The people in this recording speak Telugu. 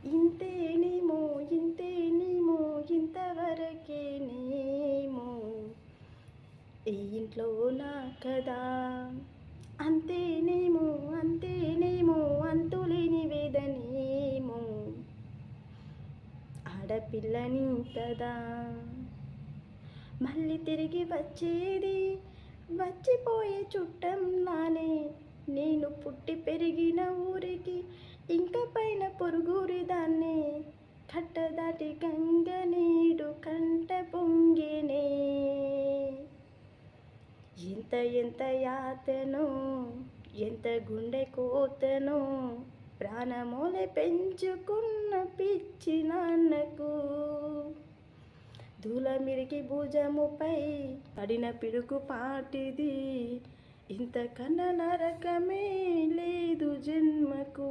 ఇంతేనేమో ఇంతేనేమో ఇంతవరకేనేమో ఈ ఇంట్లో నా కదా అంతేనేమో అంతేనేమో అంతులేని వేదనేమో ఆడపిల్లని కదా మళ్ళీ తిరిగి వచ్చేది వచ్చిపోయే చుట్టం నానే నేను పుట్టి పెరిగిన ఊరికి ఇంకా పైన పొరుగురి దాన్నే కట్టదాటి గంగ నీడు కంట పొంగేనే ఎంత ఎంత యాతనో ఎంత గుండె కోతనో ప్రాణమోలే పెంచుకున్న పిచ్చి నాన్నకు దూలమిరికి భుజముపై పడిన పిడుగు పాటిది ఇంతకన్నా నరకమే లేదు జన్మకు.